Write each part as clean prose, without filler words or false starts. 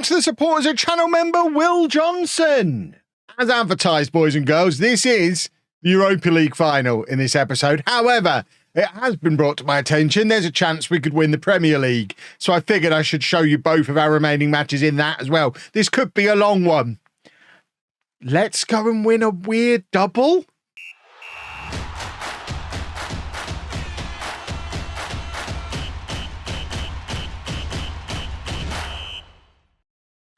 thanks to the support as a channel member, Will Johnson. As advertised, boys and girls, this is the Europa League final in this episode. However, it has been brought to my attention there's a chance we could win the Premier League. So I figured I should show you both of our remaining matches in that as well. This could be a long one. Let's go and win a weird double.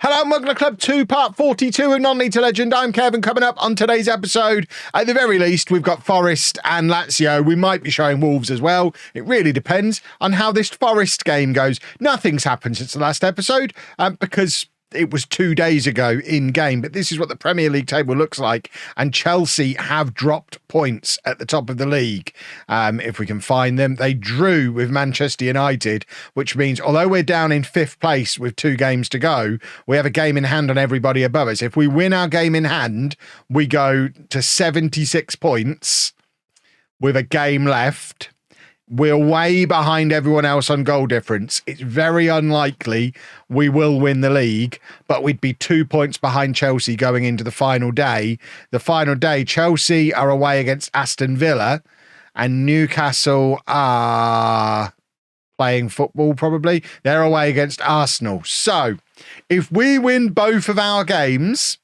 Hello, Muggler Club 2, part 42 of Non-League to Legend. I'm Kevin. Coming up on today's episode, at the very least, we've got Forest and Lazio. We might be showing Wolves as well. It really depends on how this Forest game goes. Nothing's happened since the last episode because it was 2 days ago in game, but this is what the Premier League table looks like. And Chelsea have dropped points at the top of the league. If we can find them, they drew with Manchester United, which means although we're down in 5th place with 2 games to go, we have a game in hand on everybody above us. If we win our game in hand, we go to 76 points with a game left. We're way behind everyone else on goal difference. It's very unlikely we will win the league, but we'd be 2 points behind Chelsea going into the final day. The final day, Chelsea are away against Aston Villa and Newcastle are playing football probably. They're away against Arsenal. So if we win both of our games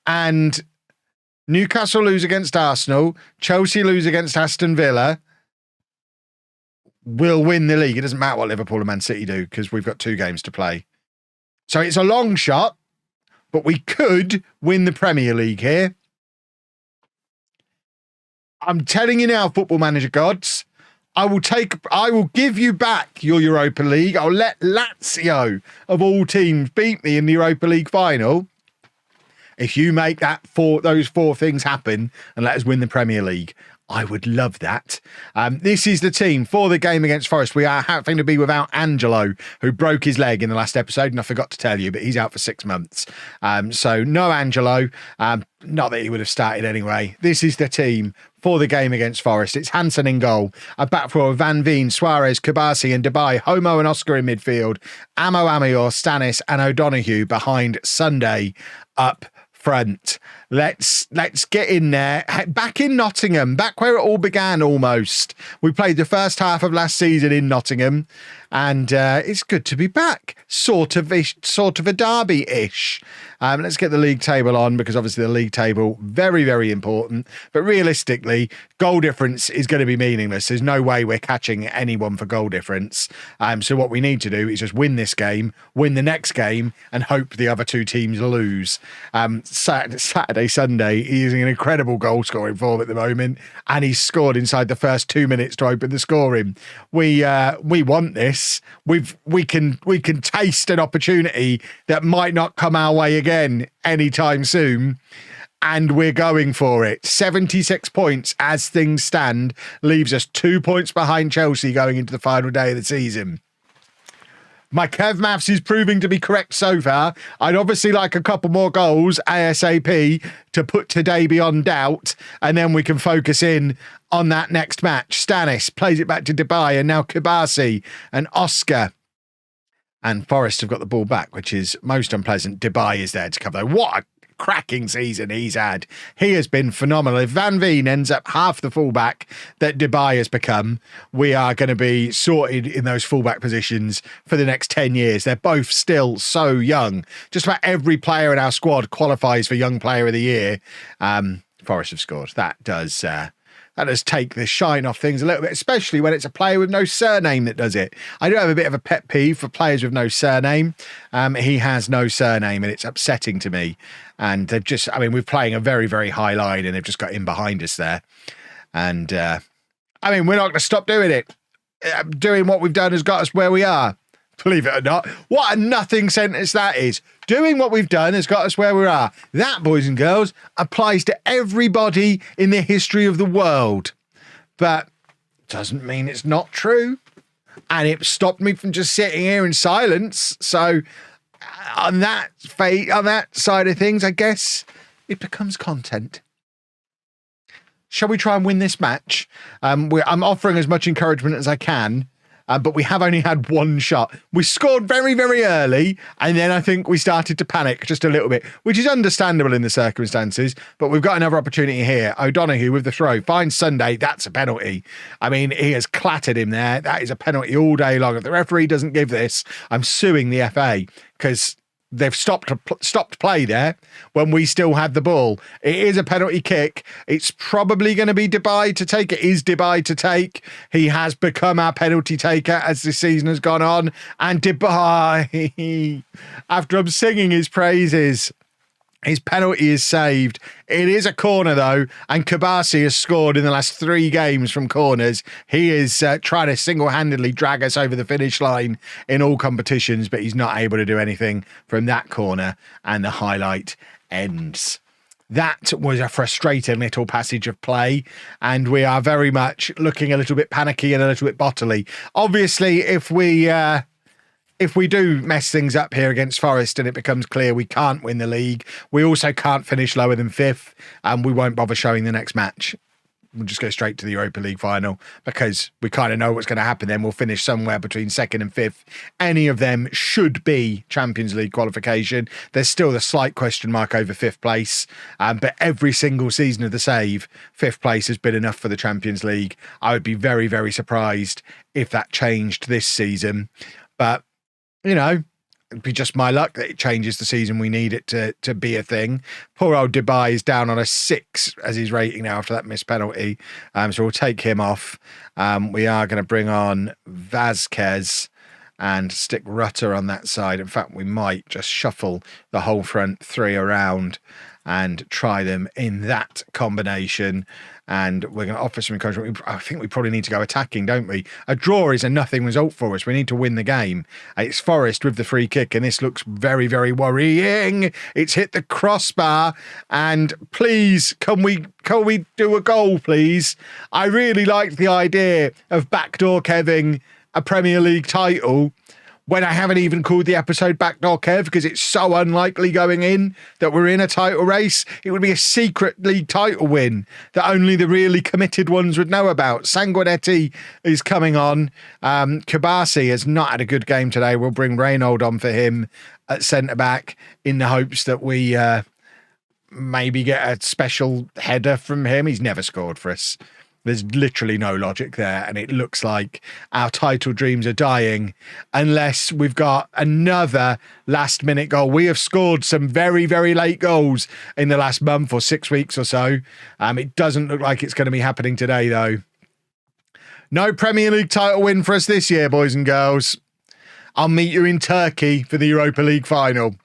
and Newcastle lose against Arsenal, Chelsea lose against Aston Villa, we'll win the league. It doesn't matter what Liverpool and Man City do because we've got 2 games to play. So it's a long shot, but we could win the Premier League here. I'm telling you now, Football Manager gods, I will give you back your Europa League. I'll let Lazio of all teams beat me in the Europa League final if you make those 4 things happen and let us win the Premier League. I would love that. This is the team for the game against Forest. We are having to be without Angelo, who broke his leg in the last episode, and I forgot to tell you, but he's out for 6 months. So no Angelo. Not that he would have started anyway. This is the team for the game against Forest. It's Hansen in goal. A back four of Van Veen, Suarez, Kabasi and Dubai. Homo and Oscar in midfield. Amo Amayor, Stanis and O'Donoghue behind Sunday up front. Let's get in there. Back in Nottingham, back where it all began almost. We played the first half of last season in Nottingham, and it's good to be back. Sort of a derby-ish. Let's get the league table on because obviously the league table, very, very important. But realistically, goal difference is going to be meaningless. There's no way we're catching anyone for goal difference. So what we need to do is just win this game, win the next game, and hope the other 2 teams lose. Saturday, Sunday, he is in an incredible goal scoring form at the moment, and he's scored inside the first 2 minutes to open the scoring. We want this. We can taste an opportunity that might not come our way again anytime soon, and we're going for it. 76 points as things stand leaves us 2 points behind Chelsea going into the final day of the season. My Kev maths is proving to be correct so far. I'd obviously like a couple more goals ASAP to put today beyond doubt, and then we can focus in on that next match. Stanis plays it back to Dubai, and now Kabasi and Oscar and Forest have got the ball back, which is most unpleasant. Dubai is there to cover. What a cracking season he's had. He has been phenomenal. If Van Veen ends up half the fullback that Dubai has become, we are going to be sorted in those fullback positions for the next 10 years. They're both still so young. Just about every player in our squad qualifies for Young Player of the Year. Forest have scored. That does take the shine off things a little bit, especially when it's a player with no surname that does it. I do have a bit of a pet peeve for players with no surname. He has no surname, and it's upsetting to me. And they've just, we're playing a very, very high line, and they've just got in behind us there. And, we're not going to stop doing it. Doing what we've done has got us where we are. Believe it or not. What a nothing sentence that is. Doing what we've done has got us where we are. That, boys and girls, applies to everybody in the history of the world. But doesn't mean it's not true. And it stopped me from just sitting here in silence. So on that side of things, I guess it becomes content. Shall we try and win this match? I'm offering as much encouragement as I can. but we have only had one shot. We scored very, very early, and then I think we started to panic just a little bit, which is understandable in the circumstances, but we've got another opportunity here. O'Donoghue with the throw finds Sunday. That's a penalty. I mean, he has clattered him there. That is a penalty all day long. If the referee doesn't give this, I'm suing the FA because they've stopped play there when we still had the ball. It is a penalty kick. It's probably going to be Dubai to take. It is Dubai to take. He has become our penalty taker as the season has gone on. And Dubai, after I'm singing his praises, his penalty is saved. It is a corner, though, and Kabasi has scored in the last 3 games from corners. He is trying to single-handedly drag us over the finish line in all competitions, but he's not able to do anything from that corner, and the highlight ends. That was a frustrating little passage of play, and we are very much looking a little bit panicky and a little bit bottly. Obviously, if we do mess things up here against Forest and it becomes clear we can't win the league, we also can't finish lower than 5th, and we won't bother showing the next match. We'll just go straight to the Europa League final because we kind of know what's going to happen then. We'll finish somewhere between 2nd and 5th. Any of them should be Champions League qualification. There's still the slight question mark over 5th place, but every single season of the save, 5th place has been enough for the Champions League. I would be very, very surprised if that changed this season, but you know, it'd be just my luck that it changes the season we need it to be a thing. Poor old Dubai is down on a 6 as his rating now after that missed penalty. So we'll take him off. We are going to bring on Vazquez and stick Rutter on that side. In fact, we might just shuffle the whole front 3 around and try them in that combination. And we're going to offer some encouragement. I think we probably need to go attacking, don't we? A draw is a nothing result for us. We need to win the game. It's Forest with the free kick, and this looks very, very worrying. It's hit the crossbar, and please, can we do a goal, please? I really liked the idea of backdoor Keving a Premier League title when I haven't even called the episode Backdoor Kev because it's so unlikely going in that we're in a title race. It would be a secret league title win that only the really committed ones would know about. Sanguinetti is coming on. Kabasi has not had a good game today. We'll bring Reynold on for him at centre-back in the hopes that we maybe get a special header from him. He's never scored for us. There's literally no logic there, and it looks like our title dreams are dying unless we've got another last-minute goal. We have scored some very, very late goals in the last month or 6 weeks or so. It doesn't look like it's going to be happening today, though. No Premier League title win for us this year, boys and girls. I'll meet you in Turkey for the Europa League final.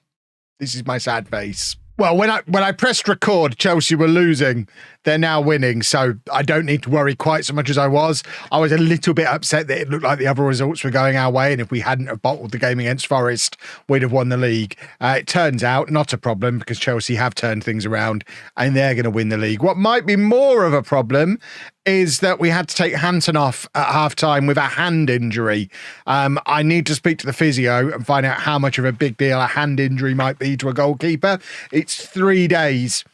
This is my sad face. Well, when I pressed record, Chelsea were losing. They're now winning, so I don't need to worry quite so much as I was. I was a little bit upset that it looked like the other results were going our way, and if we hadn't have bottled the game against Forest, we'd have won the league. It turns out not a problem because Chelsea have turned things around, and they're going to win the league. What might be more of a problem is that we had to take Hansen off at half-time with a hand injury. I need to speak to the physio and find out how much of a big deal a hand injury might be to a goalkeeper. It's 3 days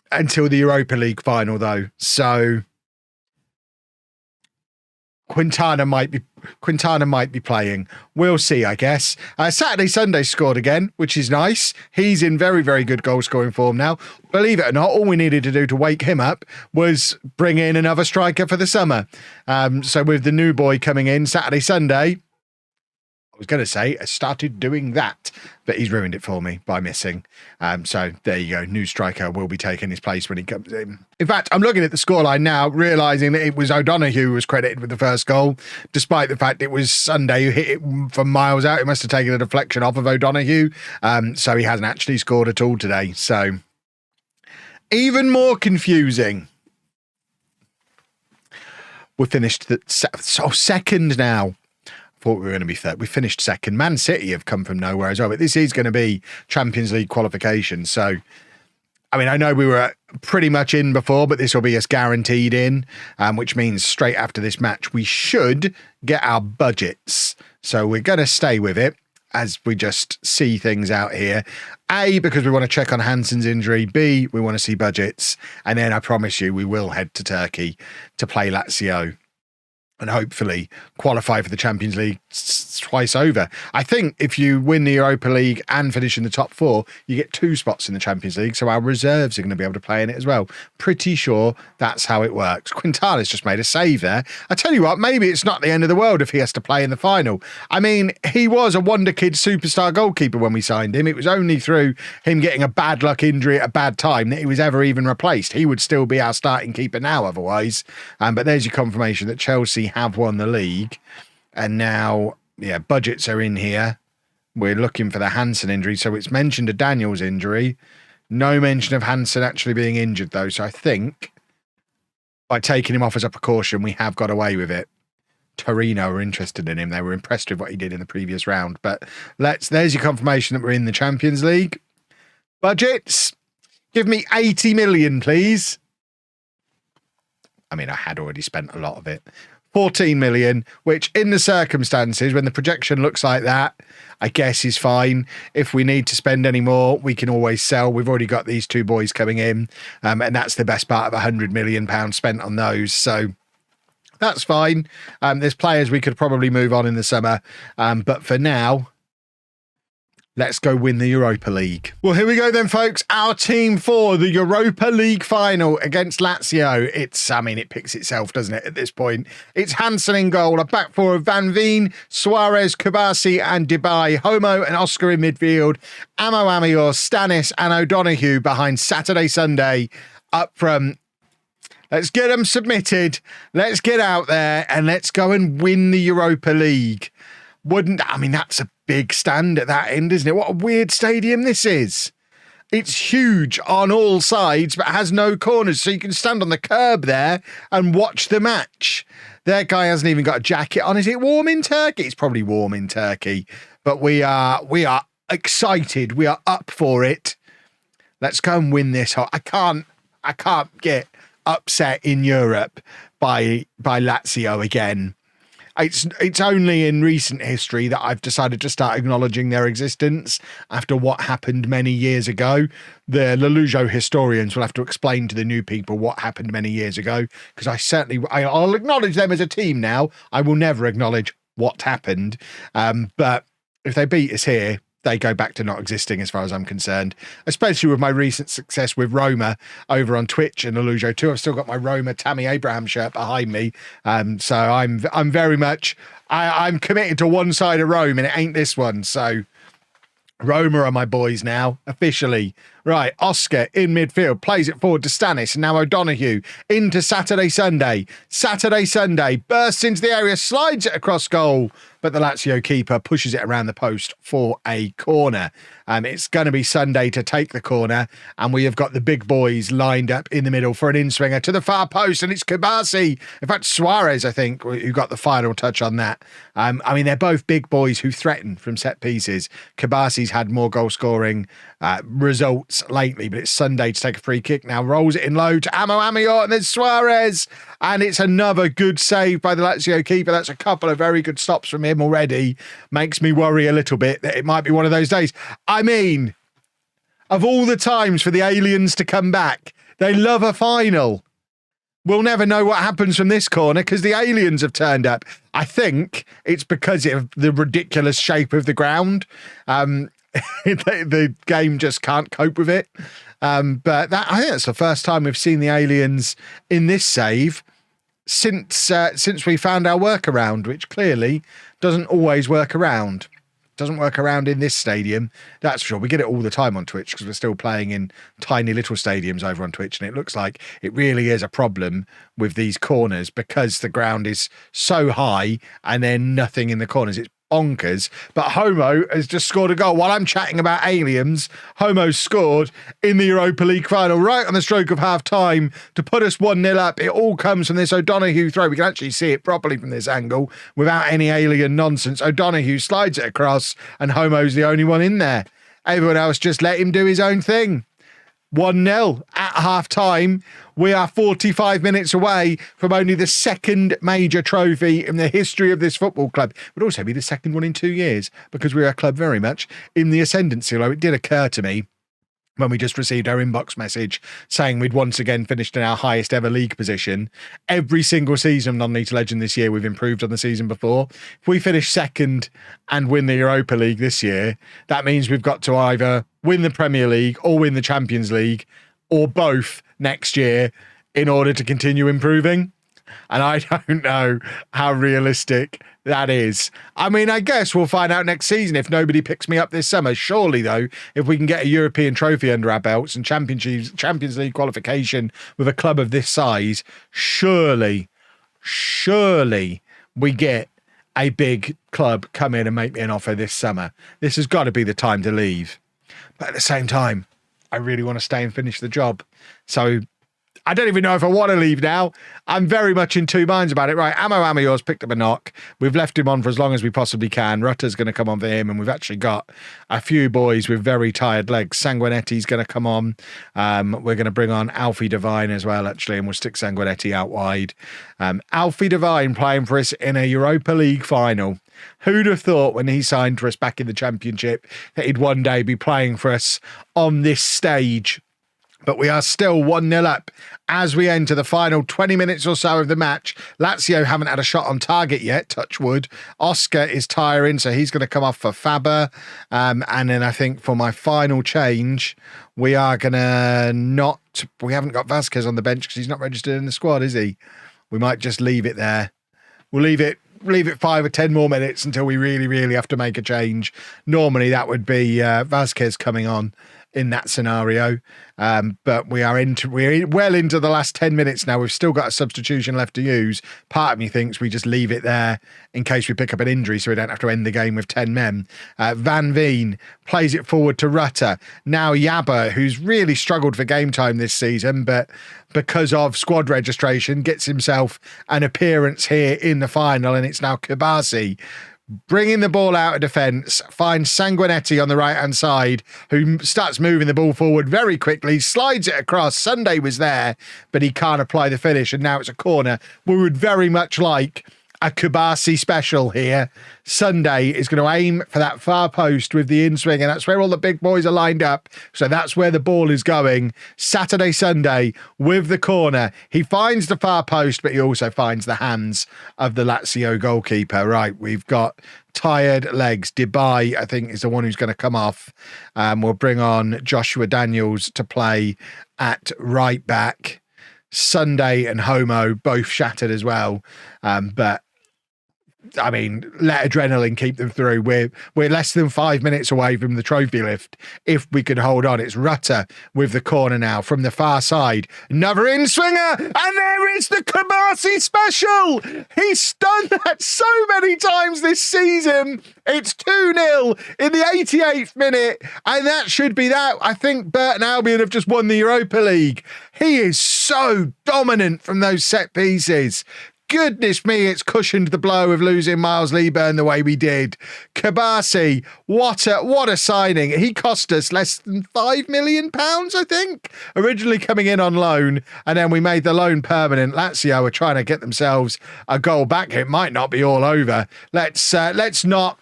until the Europa League final, though. So Quintana might be playing. We'll see, I guess. Saturday, Sunday scored again, which is nice. He's in very, very good goal-scoring form now. Believe it or not, all we needed to do to wake him up was bring in another striker for the summer. So with the new boy coming in Saturday, Sunday, I was going to say I started doing that, but he's ruined it for me by missing. So there you go. New striker will be taking his place when he comes in. In fact, I'm looking at the scoreline now, realising that it was O'Donoghue who was credited with the first goal, despite the fact it was Sunday who hit it from miles out. It must have taken a deflection off of O'Donoghue. So he hasn't actually scored at all today. So even more confusing. We're finished second now. Thought we were going to be third. We finished second. Man City have come from nowhere as well, but this is going to be Champions League qualification. So, I mean, I know we were pretty much in before, but this will be us guaranteed in, which means straight after this match, we should get our budgets. So we're going to stay with it as we just see things out here. A, because we want to check on Hansen's injury. B, we want to see budgets. And then I promise you, we will head to Turkey to play Lazio. and hopefully qualify for the Champions League twice over. I think if you win the Europa League and finish in the top 4, you get 2 spots in the Champions League, so our reserves are going to be able to play in it as well. Pretty sure that's how it works. Quintana's just made a save there. I tell you what, maybe it's not the end of the world if he has to play in the final. I mean, he was a wonder kid superstar goalkeeper when we signed him. It was only through him getting a bad luck injury at a bad time that he was ever even replaced. He would still be our starting keeper now otherwise. But there's your confirmation that Chelsea have won the league. And now, yeah, budgets are in here. We're looking for the Hansen injury. So it's mentioned a Daniels injury. No mention of Hansen actually being injured, though. So I think by taking him off as a precaution, we have got away with it. Torino were interested in him. They were impressed with what he did in the previous round. But there's your confirmation that we're in the Champions League. Budgets. Give me 80 million, please. I mean, I had already spent a lot of it. 14 million, which in the circumstances, when the projection looks like that, I guess is fine. If we need to spend any more, we can always sell. We've already got these 2 boys coming in, and that's the best part of £100 million spent on those. So that's fine. There's players we could probably move on in the summer. But for now, let's go win the Europa League. Well, here we go then, folks. Our team for the Europa League final against Lazio. It picks itself, doesn't it, at this point? It's Hansen in goal, a back four of Van Veen, Suarez, Kubasi and Debye, Homo and Oscar in midfield, Amo Amior, Stanis and O'Donoghue behind Saturday, Sunday up front. Let's get them submitted. Let's get out there and let's go and win the Europa League. That's a big stand at that end, isn't it? What a weird stadium this is. It's huge on all sides, but has no corners, so you can stand on the curb there and watch the match. Their guy hasn't even got a jacket on. Is it warm in Turkey? It's probably warm in Turkey, but we are excited. We are up for it. Let's go and win this. I can't get upset in Europe by Lazio again. It's only in recent history that I've decided to start acknowledging their existence after what happened many years ago. The LOLLUJO historians will have to explain to the new people what happened many years ago, because I'll acknowledge them as a team now. I will never acknowledge what happened. But if they beat us here, they go back to not existing as far as I'm concerned, especially with my recent success with Roma over on Twitch and LOLLUJO too. I've still got my Roma Tammy Abraham shirt behind me. So I'm very much, I'm committed to one side of Rome and it ain't this one. So Roma are my boys now, officially. Right, Oscar in midfield, plays it forward to Stanis, and now O'Donoghue into Saturday, Sunday. Saturday, Sunday, bursts into the area, slides it across goal, but the Lazio keeper pushes it around the post for a corner. It's going to be Sunday to take the corner, and we have got the big boys lined up in the middle for an in-swinger to the far post, and it's Kubasi. In fact, Suarez, I think, who got the final touch on that. They're both big boys who threaten from set pieces. Kubasi's had more goal-scoring results lately, but it's Sunday to take a free kick now. Rolls it in low to Amo Amior, and there's Suarez, and it's another good save by the Lazio keeper. That's a couple of very good stops from him already. Makes me worry a little bit that it might be one of those days. Of all the times for the aliens to come back, they love a final. We'll never know what happens from this corner because the aliens have turned up. I think it's because of the ridiculous shape of the ground. The game just can't cope with it. I think that's the first time we've seen the aliens in this save since we found our workaround, which clearly doesn't always work around. Doesn't work around in this stadium, that's for sure. We get it all the time on Twitch because we're still playing in tiny little stadiums over on Twitch, and it looks like it really is a problem with these corners because the ground is so high and then nothing in the corners. It's bonkers. But Homo has just scored a goal. While I'm chatting about aliens, Homo scored in the Europa League final right on the stroke of half time to put us 1-0 up. It all comes from this O'Donoghue throw. We can actually see it properly from this angle without any alien nonsense. O'Donoghue slides it across and Homo's the only one in there. Everyone else just let him do his own thing. 1-0 at half time. We are 45 minutes away from only the second major trophy in the history of this football club. It would also be the second one in 2 years because we're a club very much in the ascendancy. Although it did occur to me when we just received our inbox message saying we'd once again finished in our highest ever league position. Every single season of Non-League to Legend this year, we've improved on the season before. If we finish second and win the Europa League this year, that means we've got to either win the Premier League or win the Champions League or both next year in order to continue improving. And I don't know how realistic that is. I mean, I guess we'll find out next season if nobody picks me up this summer. Surely, though, if we can get a European trophy under our belts and Champions League qualification with a club of this size, surely we get a big club come in and make me an offer this summer. This has got to be the time to leave. But at the same time, I really want to stay and finish the job. So I don't even know if I want to leave now. I'm very much in two minds about it. Right, Amo yours picked up a knock. We've left him on for as long as we possibly can. Rutter's going to come on for him, and we've actually got a few boys with very tired legs. Sanguinetti's going to come on. We're going to bring on Alfie Devine as well, actually, and we'll stick Sanguinetti out wide. Alfie Devine playing for us in a Europa League final. Who'd have thought when he signed for us back in the Championship that he'd one day be playing for us on this stage? But we are still 1-0 up as we enter the final 20 minutes or so of the match. Lazio haven't had a shot on target yet, touch wood. Oscar is tiring, so he's going to come off for Faber. And then I think for my final change, we are going to we haven't got Vasquez on the bench because he's not registered in the squad, is he? We might just leave it there. We'll leave it 5 or 10 more minutes until we really, really have to make a change. Normally that would be Vasquez coming on in that scenario. But we're well into the last 10 minutes now. We've still got a substitution left to use. Part of me thinks we just leave it there in case we pick up an injury so we don't have to end the game with 10 men. Van Veen plays it forward to Rutter. Now Yabba, who's really struggled for game time this season, but because of squad registration, gets himself an appearance here in the final, and it's now Kabasi bringing the ball out of defence, finds Sanguinetti on the right-hand side, who starts moving the ball forward very quickly, slides it across. Sunday was there, but he can't apply the finish, and now it's a corner. We would very much like a Kabasi special here. Sunday is going to aim for that far post with the in-swing, and that's where all the big boys are lined up. So that's where the ball is going. Saturday, Sunday with the corner. He finds the far post, but he also finds the hands of the Lazio goalkeeper. Right, we've got tired legs. Debye, I think, is the one who's going to come off. We'll bring on Joshua Daniels to play at right back. Sunday and Homo both shattered as well. But I mean, let adrenaline keep them through. We're less than 5 minutes away from the trophy lift. If we could hold on, it's Rutter with the corner now from the far side. Another in-swinger, and there is the Kabasi special. He's done that so many times this season. It's 2-0 in the 88th minute, and that should be that. I think Burton Albion have just won the Europa League. He is so dominant from those set pieces. Goodness me, it's cushioned the blow of losing Miles Leeburn the way we did. Kabasi, what a signing. He cost us less than £5 million, I think, originally coming in on loan, and then we made the loan permanent. Lazio are trying to get themselves a goal back. It might not be all over. Let's not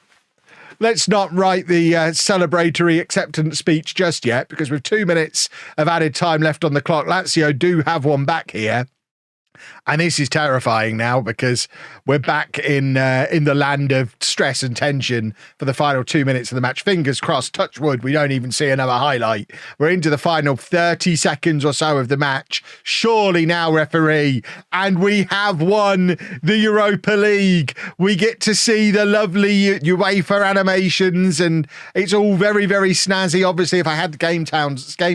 write the celebratory acceptance speech just yet, because with 2 minutes of added time left on the clock, Lazio do have one back here. And this is terrifying now because we're back in the land of stress and tension for the final 2 minutes of the match. Fingers crossed, touch wood, we don't even see another highlight. We're into the final 30 seconds or so of the match. Surely now, referee, and we have won the Europa League. We get to see the lovely UEFA animations, and it's all very, very snazzy. Obviously, if I had the game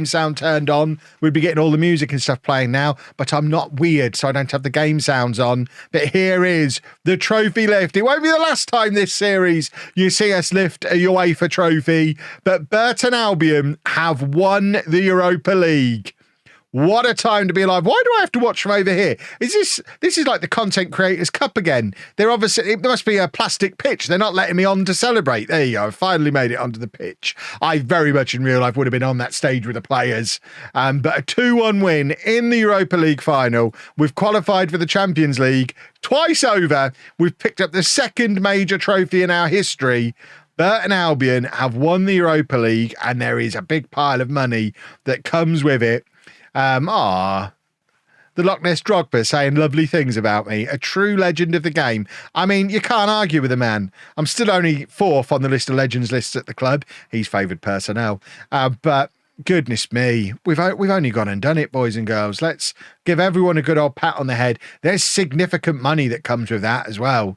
sound turned on, we'd be getting all the music and stuff playing now, but I'm not weird, so I don't have the game sounds on. But here is the trophy lift. It won't be the last time this series you see us lift a UEFA trophy, but Burton Albion have won the Europa League. What a time to be alive. Why do I have to watch from over here? This is like the Content Creators Cup again. There must be a plastic pitch. They're not letting me on to celebrate. There you go. I finally made it onto the pitch. I very much in real life would have been on that stage with the players. But a 2-1 win in the Europa League final. We've qualified for the Champions League twice over. We've picked up the second major trophy in our history. Burton Albion have won the Europa League, and there is a big pile of money that comes with it. The Loch Ness Drogba saying lovely things about me. A true legend of the game. I mean, you can't argue with the man. I'm still only 4th on the list of legends lists at the club. He's favoured personnel. But goodness me, we've only gone and done it, boys and girls. Let's give everyone a good old pat on the head. There's significant money that comes with that as well.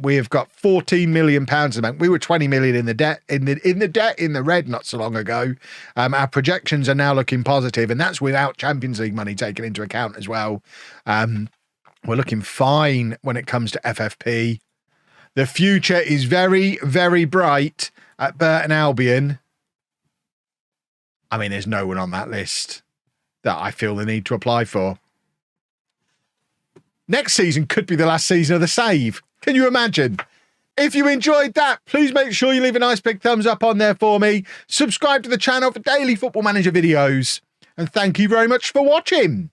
We have got 14 million pounds in the bank. We were 20 million in the debt, in the red not so long ago. Our projections are now looking positive, and that's without Champions League money taken into account as well. We're looking fine when it comes to FFP. The future is very, very bright at Burton Albion. I mean, there's no one on that list that I feel the need to apply for. Next season could be the last season of the save. Can you imagine? If you enjoyed that, please make sure you leave a nice big thumbs up on there for me. Subscribe to the channel for daily Football Manager videos. And thank you very much for watching.